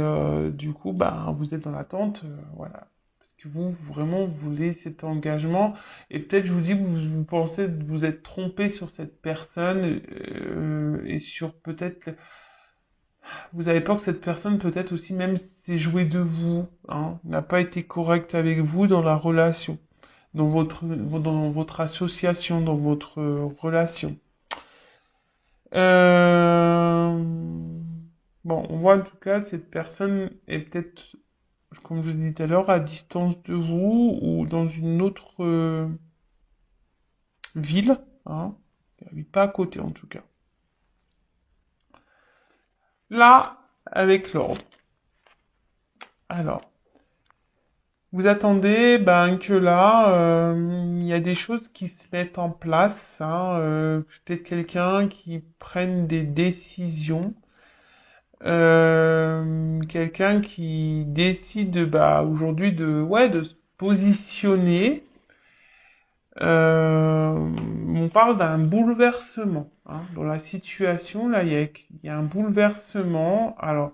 du coup bah vous êtes dans l'attente, voilà. Parce que vous vraiment vous voulez cet engagement et peut-être je vous dis que vous pensez vous êtes trompé sur cette personne et sur peut-être vous avez peur que cette personne peut-être aussi même s'est jouée de vous, hein, n'a pas été correcte avec vous dans la relation, dans votre association, dans votre relation. Euh, Bon, on voit en tout cas cette personne est peut-être, comme je vous disais tout à l'heure, à distance de vous ou dans une autre ville, hein. Elle habite pas à côté en tout cas. Là, avec l'ordre. Alors, vous attendez ben, que là, il y a des choses qui se mettent en place, hein, peut-être quelqu'un qui prenne des décisions, quelqu'un qui décide bah, aujourd'hui ouais, de se positionner. On parle d'un bouleversement, hein. Dans la situation, là, il y a un bouleversement. Alors,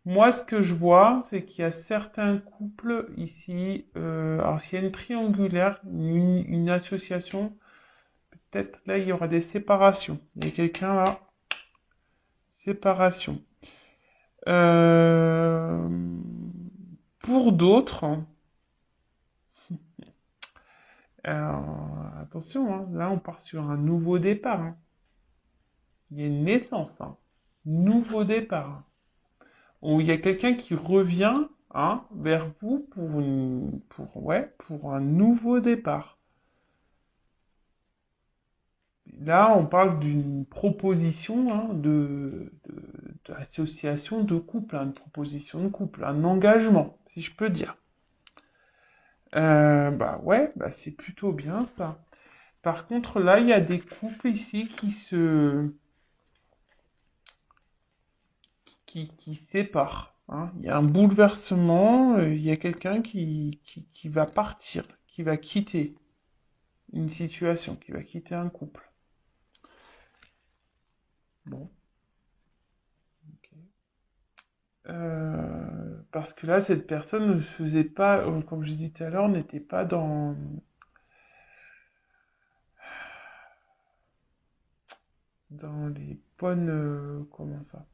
moi, ce que je vois, c'est qu'il y a certains couples ici. Alors, s'il y a une triangulaire, une association, peut-être là, il y aura des séparations. Il y a quelqu'un là, séparation. Euh, pour d'autres, attention, hein, là, on part sur un nouveau départ, hein. Il y a une naissance, hein. Nouveau départ. Où il y a quelqu'un qui revient, hein, vers vous pour un nouveau départ. Là, on parle d'une proposition, hein, d'association de couple, hein, une proposition de couple, un engagement, si je peux dire. Bah ouais, bah c'est plutôt bien ça. Par contre, là, il y a des couples ici qui séparent, hein. Il y a un bouleversement, il y a quelqu'un qui va partir, qui va quitter une situation, qui va quitter un couple. Bon, ok. Parce que là, cette personne ne faisait pas, comme je disais tout à l'heure, n'était pas dans les bonnes, comment ça?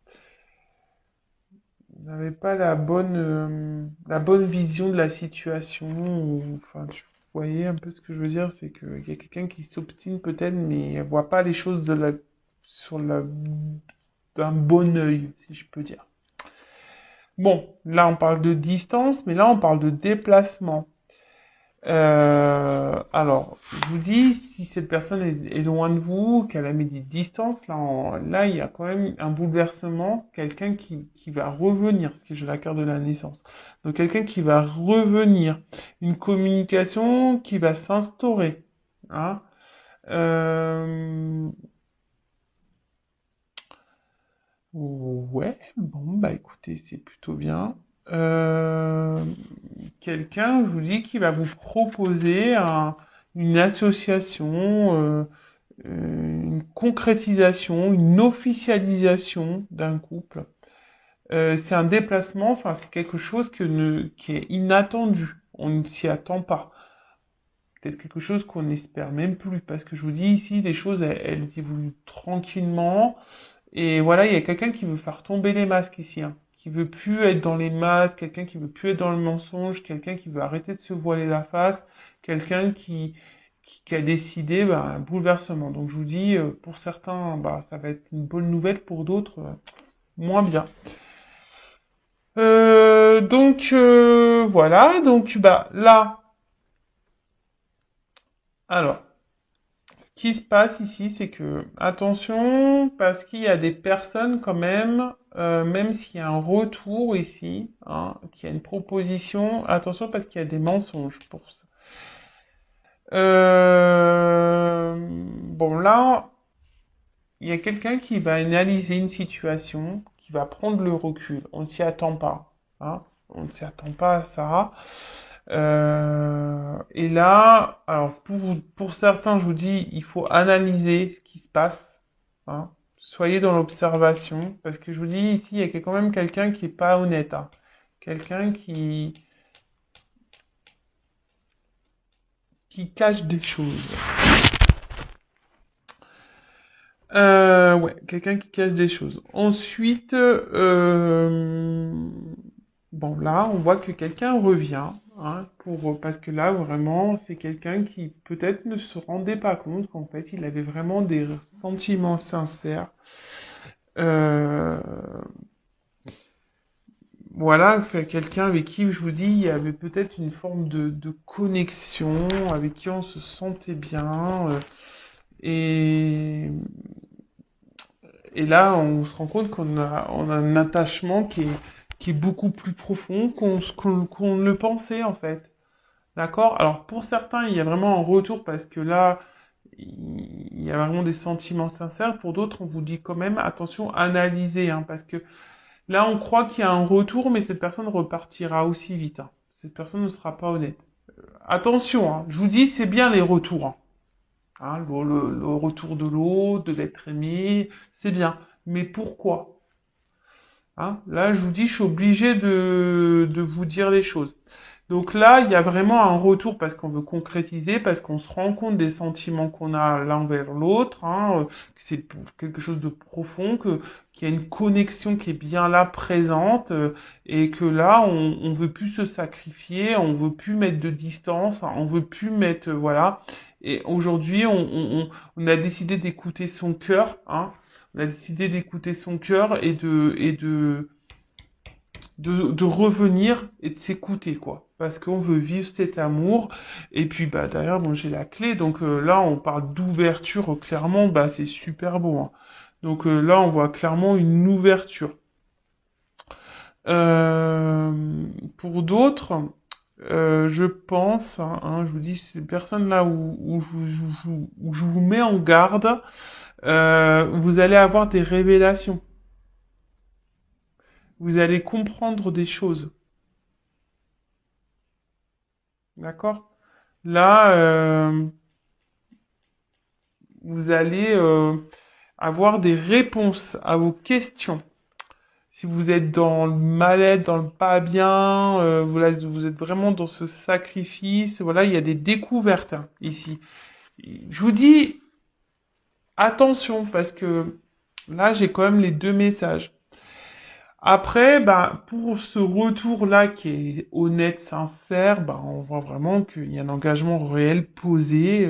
N'avait pas la bonne vision de la situation. Enfin, tu voyez un peu ce que je veux dire, c'est qu'il y a quelqu'un qui s'obstine peut-être, mais elle voit pas les choses sur d'un bon œil, si je peux dire. Bon, là on parle de distance, mais là on parle de déplacement. Alors, je vous dis, si cette personne est loin de vous, qu'elle a mis des distances, là, il y a quand même un bouleversement, quelqu'un qui va revenir, parce que j'ai la carte de la naissance. Donc, quelqu'un qui va revenir, une communication qui va s'instaurer, hein. Euh, ouais, bon, bah écoutez, c'est plutôt bien. Euh, quelqu'un, je vous dis, qui va vous proposer une association, une concrétisation, une officialisation d'un couple. C'est un déplacement, enfin c'est quelque chose qui est inattendu. On ne s'y attend pas. Peut-être quelque chose qu'on n'espère même plus, parce que je vous dis ici, les choses, elles évoluent tranquillement. Et voilà, il y a quelqu'un qui veut faire tomber les masques ici, hein. Qui veut plus être dans les masques, quelqu'un qui veut plus être dans le mensonge, quelqu'un qui veut arrêter de se voiler la face, quelqu'un qui a décidé un bouleversement. Donc je vous dis, pour certains, ça va être une bonne nouvelle, pour d'autres, moins bien. Voilà, donc là, alors, ce qui se passe ici, c'est que, attention, parce qu'il y a des personnes quand même s'il y a un retour ici, hein, qu'il y a une proposition, attention parce qu'il y a des mensonges pour ça. Bon là, il y a quelqu'un qui va analyser une situation, qui va prendre le recul. On ne s'y attend pas, hein. On ne s'y attend pas à ça. Et là, alors pour certains, je vous dis, il faut analyser ce qui se passe, hein. Soyez dans l'observation, parce que je vous dis ici, il y a quand même quelqu'un qui est pas honnête, hein. Quelqu'un qui cache des choses. Ouais, quelqu'un qui cache des choses. Ensuite, bon là, on voit que quelqu'un revient, hein, parce que là, vraiment, c'est quelqu'un qui peut-être ne se rendait pas compte qu'en fait, il avait vraiment des sentiments sincères. Euh, voilà, quelqu'un avec qui, je vous dis, il y avait peut-être une forme de connexion, avec qui on se sentait bien. Et Et là, on se rend compte on a un attachement qui est beaucoup plus profond qu'on ne le pensait, en fait. D'accord? Alors, pour certains, il y a vraiment un retour parce que là, il y a vraiment des sentiments sincères. Pour d'autres, on vous dit quand même, attention, analysez, hein, parce que là, on croit qu'il y a un retour, mais cette personne repartira aussi vite, hein. Cette personne ne sera pas honnête. Attention, hein, je vous dis, c'est bien les retours, hein. Hein, le retour de l'autre, de l'être aimé, c'est bien. Mais pourquoi? Hein, là, je vous dis, je suis obligé de vous dire les choses. Donc là, il y a vraiment un retour parce qu'on veut concrétiser, parce qu'on se rend compte des sentiments qu'on a l'un vers l'autre, hein, que c'est quelque chose de profond, qu'il y a une connexion qui est bien là, présente, et que là, on veut plus se sacrifier, on veut plus mettre de distance, hein, on veut plus mettre, voilà. Et aujourd'hui, on a décidé d'écouter son cœur, hein. On a décidé d'écouter son cœur et de revenir et de s'écouter, quoi. Parce qu'on veut vivre cet amour. Et puis, derrière, bon, j'ai la clé. Donc, là, on parle d'ouverture, clairement, c'est super beau, hein. Donc, là, on voit clairement une ouverture. Euh, pour d'autres, je pense, je vous dis, ces personnes-là où je vous mets en garde, vous allez avoir des révélations. Vous allez comprendre des choses. D'accord? Là, vous allez avoir des réponses à vos questions. Si vous êtes dans le mal-être, dans le pas bien, voilà, vous êtes vraiment dans ce sacrifice, voilà, il y a des découvertes ici. Je vous dis attention parce que là, j'ai quand même les deux messages. Après, bah, pour ce retour-là qui est honnête, sincère, bah, on voit vraiment qu'il y a un engagement réel posé,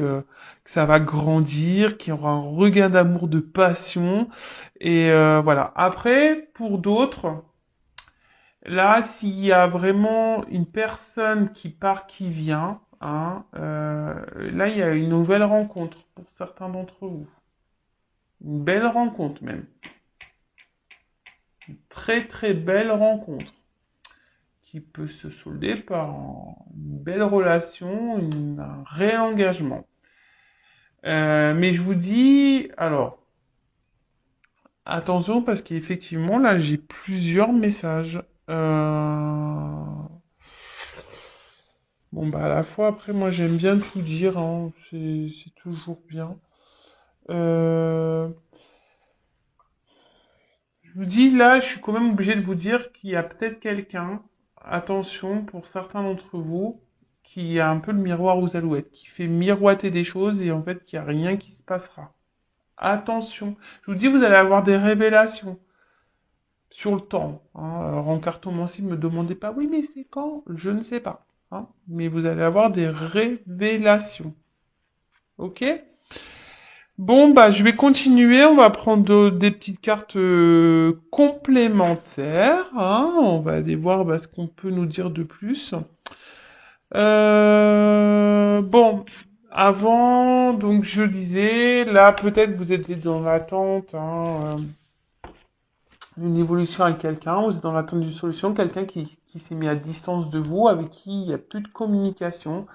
que ça va grandir, qu'il y aura un regain d'amour, de passion. Et voilà. Après, pour d'autres, là, s'il y a vraiment une personne qui part, qui vient, là, il y a une nouvelle rencontre pour certains d'entre vous. Une belle rencontre même. Une très très belle rencontre qui peut se solder par une belle relation, un réengagement. Mais je vous dis, alors, attention parce qu'effectivement, là, j'ai plusieurs messages. Bon, bah, à la fois, après, moi, j'aime bien tout dire, c'est toujours bien. Euh, je vous dis, là, je suis quand même obligé de vous dire qu'il y a peut-être quelqu'un, attention, pour certains d'entre vous, qui a un peu le miroir aux alouettes, qui fait miroiter des choses et en fait, qu'il n'y a rien qui se passera. Attention. Je vous dis, vous allez avoir des révélations sur le temps. Alors, en cartomancie, ne me demandez pas, oui, mais c'est quand? Je ne sais pas. Mais vous allez avoir des révélations. Ok? Bon, bah, je vais continuer. On va prendre des petites cartes complémentaires. On va aller voir ce qu'on peut nous dire de plus. Bon, avant, donc je disais, là peut-être vous êtes dans l'attente d'une évolution avec quelqu'un, vous êtes dans l'attente d'une solution, quelqu'un qui s'est mis à distance de vous, avec qui il n'y a plus de communication.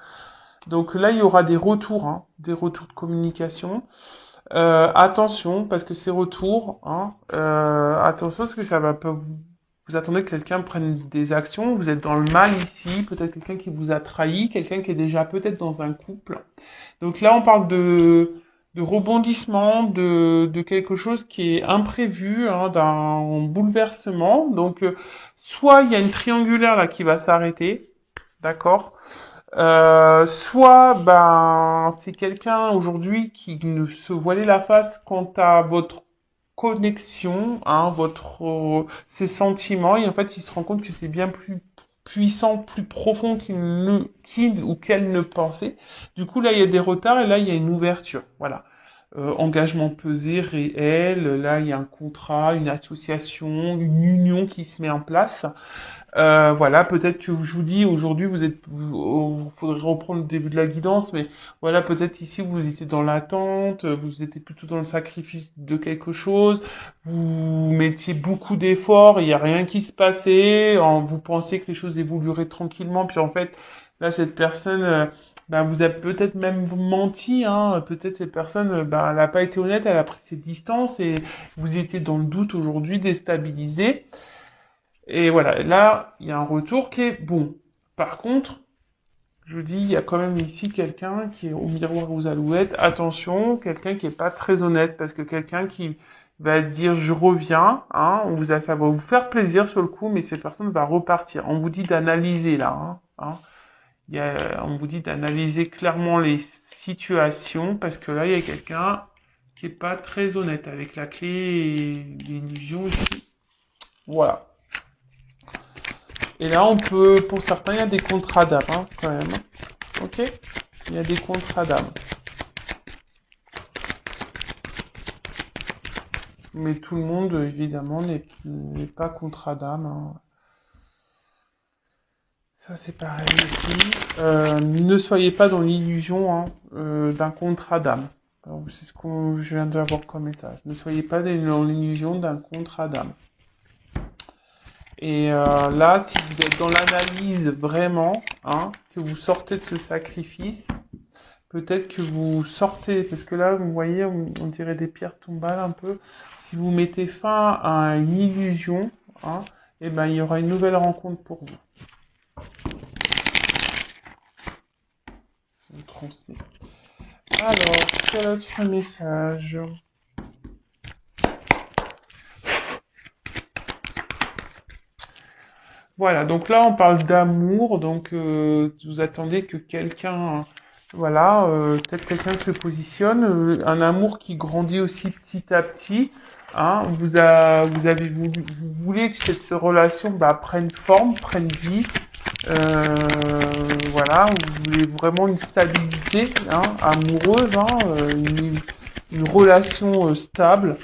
Donc là, il y aura des retours de communication. Attention, parce que ces retours, attention, parce que ça va pas vous attendez que quelqu'un prenne des actions, vous êtes dans le mal ici, peut-être quelqu'un qui vous a trahi, quelqu'un qui est déjà peut-être dans un couple. Donc là, on parle de rebondissement, de quelque chose qui est imprévu, d'un bouleversement. Donc, soit il y a une triangulaire là qui va s'arrêter, d'accord, soit c'est quelqu'un aujourd'hui qui ne se voilait la face quant à votre connexion, ses sentiments, et en fait il se rend compte que c'est bien plus puissant, plus profond qu'il ou qu'elle ne pensait. Du coup là il y a des retards et là il y a une ouverture. Voilà. Engagement pesé, réel, là il y a un contrat, une association, une union qui se met en place. Voilà, peut-être que je vous dis aujourd'hui faudrait reprendre le début de la guidance, mais voilà, peut-être ici vous étiez dans l'attente, vous étiez plutôt dans le sacrifice de quelque chose, vous mettiez beaucoup d'efforts, il n'y a rien qui se passait, vous pensiez que les choses évolueraient tranquillement, puis en fait, là cette personne, vous a peut-être même menti, peut-être cette personne, elle n'a pas été honnête, elle a pris ses distances et vous étiez dans le doute aujourd'hui, déstabilisé. Et voilà, là, il y a un retour qui est bon. Par contre, je vous dis, il y a quand même ici quelqu'un qui est au miroir aux alouettes. Attention, quelqu'un qui est pas très honnête, parce que quelqu'un qui va dire je reviens, ça va vous faire plaisir sur le coup, mais cette personne va repartir. On vous dit d'analyser là, on vous dit d'analyser clairement les situations, parce que là, il y a quelqu'un qui est pas très honnête avec la clé et l'illusion ici. Voilà. Et là, pour certains, il y a des contrats d'âme, quand même. Ok? Il y a des contrats d'âme. Mais tout le monde, évidemment, n'est pas contrat d'âme. Ça, c'est pareil ici. Ne soyez pas dans l'illusion d'un contrat d'âme. C'est ce que je viens d'avoir comme message. Ne soyez pas dans l'illusion d'un contrat d'âme. Et là, si vous êtes dans l'analyse vraiment, hein, que vous sortez de ce sacrifice, peut-être que vous sortez, parce que là, vous voyez, on dirait des pierres tombales un peu. Si vous mettez fin à une illusion, hein, et ben, il y aura une nouvelle rencontre pour vous. Je vous transmets. Alors, quel autre message? Voilà, donc là on parle d'amour, donc vous attendez que quelqu'un, voilà, peut-être quelqu'un se positionne, un amour qui grandit aussi petit à petit, hein, vous voulez que cette relation prenne forme, prenne vie, voilà, vous voulez vraiment une stabilité, hein, amoureuse, hein, une relation stable.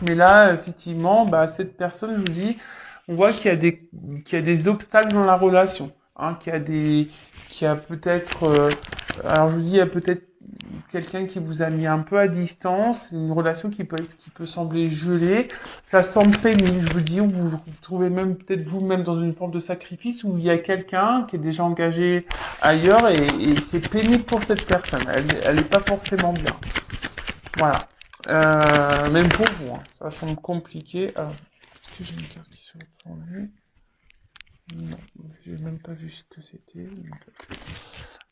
Mais là, effectivement, cette personne, je vous dis, on voit qu'il y a des obstacles dans la relation, hein, qu'il y a peut-être, alors je vous dis, il y a peut-être quelqu'un qui vous a mis un peu à distance, une relation qui peut sembler gelée, ça semble pénible, je vous dis, vous vous trouvez même peut-être vous-même dans une forme de sacrifice où il y a quelqu'un qui est déjà engagé ailleurs et c'est pénible pour cette personne, elle est pas forcément bien. Voilà. Même pour vous, hein. Ça semble compliqué. Alors, est-ce que j'ai une carte qui se répandue? Non, j'ai même pas vu ce que c'était.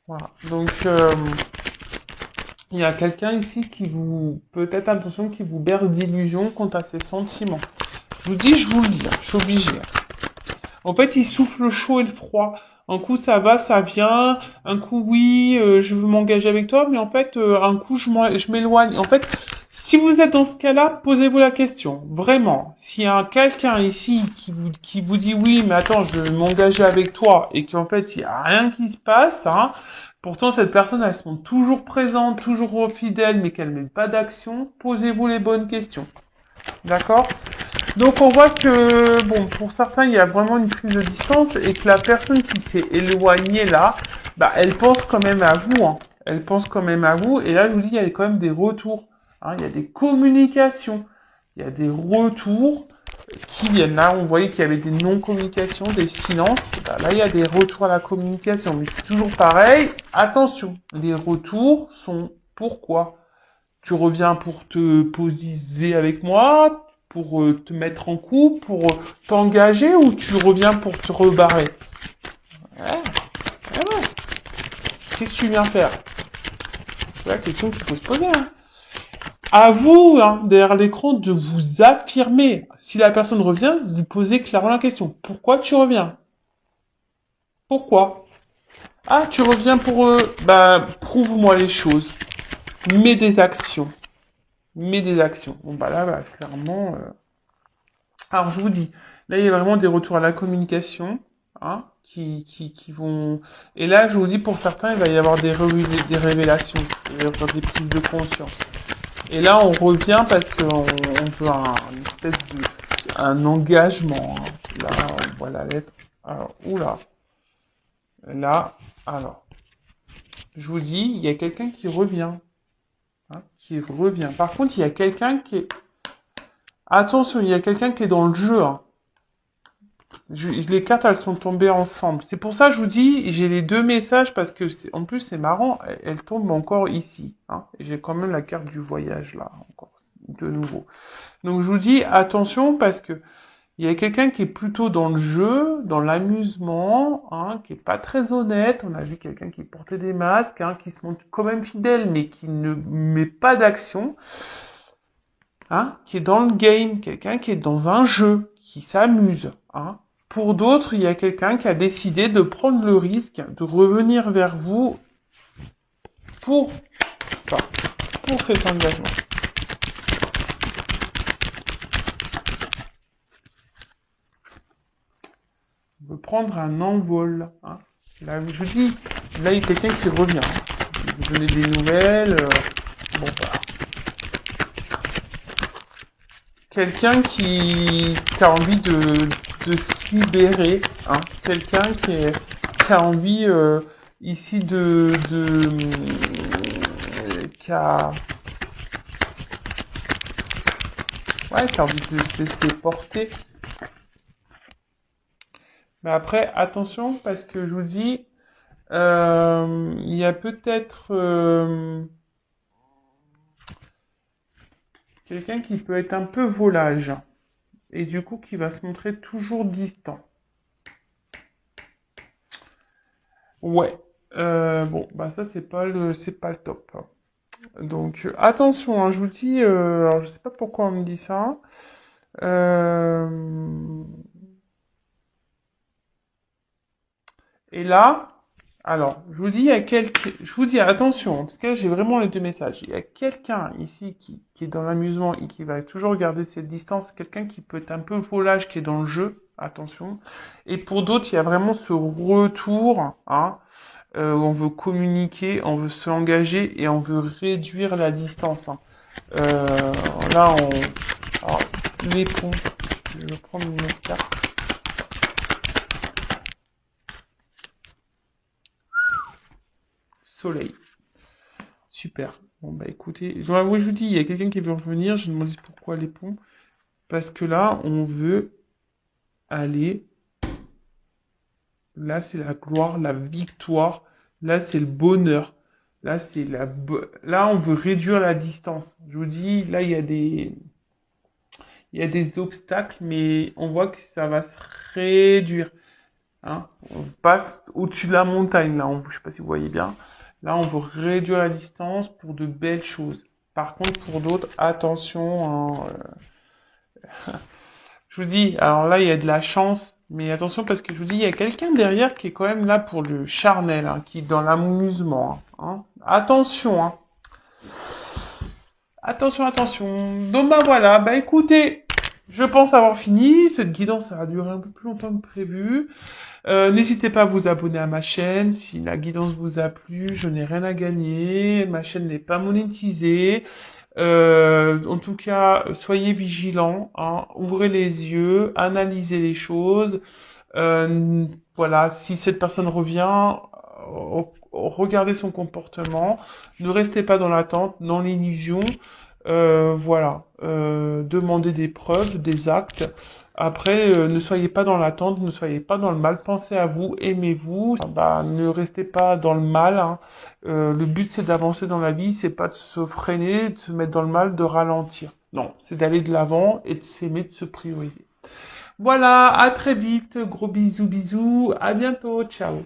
Voilà. Donc, il y a quelqu'un ici qui vous, peut-être attention, qui vous berce d'illusions quant à ses sentiments. Je vous dis, je vous le dis, hein, je suis obligé. En fait, il souffle le chaud et le froid. Un coup, ça va, ça vient. Un coup, oui, je veux m'engager avec toi. Mais en fait, un coup, je m'éloigne. En fait, si vous êtes dans ce cas-là, posez-vous la question. Vraiment. S'il y a quelqu'un ici qui vous dit oui, mais attends, je veux m'engager avec toi, et qu'en fait, il n'y a rien qui se passe, hein. Pourtant, cette personne, elle se montre toujours présente, toujours fidèle, mais qu'elle met pas d'action. Posez-vous les bonnes questions. D'accord? Donc on voit que, bon, pour certains, il y a vraiment une prise de distance et que la personne qui s'est éloignée là, elle pense quand même à vous, hein. Elle pense quand même à vous. Et là, je vous dis, il y a quand même des retours, hein. Il y a des communications. Il y a des retours qui viennent là. On voyait qu'il y avait des non-communications, des silences. Là, il y a des retours à la communication. Mais c'est toujours pareil. Attention, les retours sont pourquoi? Tu reviens pour te posiser avec moi, pour te mettre en couple, pour t'engager, ou tu reviens pour te rebarrer? Ouais, ouais. Qu'est-ce que tu viens faire? C'est la question qu'il faut se poser, hein. À vous, hein, derrière l'écran, de vous affirmer. Si la personne revient, vous lui posez clairement la question. Pourquoi tu reviens? Pourquoi? Ah, tu reviens pour... prouve-moi les choses. Mets des actions. Mets des actions. Bon, là, clairement... Alors, je vous dis, là, il y a vraiment des retours à la communication, hein, qui vont... Et là, je vous dis, pour certains, il va y avoir des révélations, il va y avoir des prises de conscience. Et là, on revient parce qu'on veut une espèce un engagement, hein. Là, on voit la lettre. Alors, oula. Là, alors, je vous dis, il y a quelqu'un qui revient, hein, qui revient. Par contre, il y a quelqu'un qui est... Attention, il y a quelqu'un qui est dans le jeu, hein. Les cartes, elles sont tombées ensemble. C'est pour ça que je vous dis, j'ai les deux messages parce que, en plus, c'est marrant, elles tombent encore ici, hein. J'ai quand même la carte du voyage là, encore, de nouveau. Donc, je vous dis, attention parce que il y a quelqu'un qui est plutôt dans le jeu, dans l'amusement, hein, qui est pas très honnête. On a vu quelqu'un qui portait des masques, hein, qui se montre quand même fidèle, mais qui ne met pas d'action, hein, qui est dans le game, quelqu'un qui est dans un jeu, qui s'amuse, hein. Pour d'autres, il y a quelqu'un qui a décidé de prendre le risque de revenir vers vous pour ça, pour cet engagement. On veut prendre un envol, hein. Là, je vous dis, là, il y a quelqu'un qui revient, hein. Vous donnez des nouvelles, bon, voilà. Quelqu'un qui a envie de se libérer, hein. Quelqu'un qui a envie ici qui a ouais, qui a envie de se laisser porter. Mais après, attention, parce que je vous dis, il y a peut-être quelqu'un qui peut être un peu volage et du coup qui va se montrer toujours distant. Ouais. Bon, bah ça c'est pas le top. Donc attention, hein, je vous dis, alors je sais pas pourquoi on me dit ça. Euh, et là, alors je vous dis, je vous dis attention, parce que là, j'ai vraiment les deux messages. Il y a quelqu'un ici qui est dans l'amusement et qui va toujours garder cette distance, quelqu'un qui peut être un peu volage, qui est dans le jeu. Attention. Et pour d'autres, il y a vraiment ce retour, hein, on veut communiquer, on veut s'engager et on veut réduire la distance, hein. Euh, là, alors, les ponts, je vais prendre une autre carte. Soleil. Super. Bon, bah écoutez, je vous dis, il y a quelqu'un qui veut revenir, je me demande pourquoi les ponts. Parce que là, on veut aller, là, c'est la gloire, la victoire, là, c'est le bonheur. Là, là, on veut réduire la distance. Je vous dis, là, il y a des obstacles, mais on voit que ça va se réduire. Hein. On passe au-dessus de la montagne, là. Je sais pas si vous voyez bien. Là, on veut réduire la distance pour de belles choses. Par contre, pour d'autres, attention, hein, je vous dis, alors là, il y a de la chance, mais attention parce que je vous dis, il y a quelqu'un derrière qui est quand même là pour le charnel, hein, qui est dans l'amusement. Hein. Attention, hein. Attention, attention. Donc bah voilà, bah écoutez, je pense avoir fini. Cette guidance, ça va durer un peu plus longtemps que prévu. N'hésitez pas à vous abonner à ma chaîne. Si la guidance vous a plu, je n'ai rien à gagner. Ma chaîne n'est pas monétisée. En tout cas, soyez vigilants, hein, ouvrez les yeux, analysez les choses. Voilà, si cette personne revient, regardez son comportement. Ne restez pas dans l'attente, dans l'illusion. Voilà, demandez des preuves, des actes. Après, ne soyez pas dans l'attente, ne soyez pas dans le mal. Pensez à vous, aimez-vous. Bah, ne restez pas dans le mal, hein. Le but c'est d'avancer dans la vie, c'est pas de se freiner, de se mettre dans le mal, de ralentir. Non, c'est d'aller de l'avant et de s'aimer, de se prioriser. Voilà, à très vite, gros bisous bisous, à bientôt, ciao.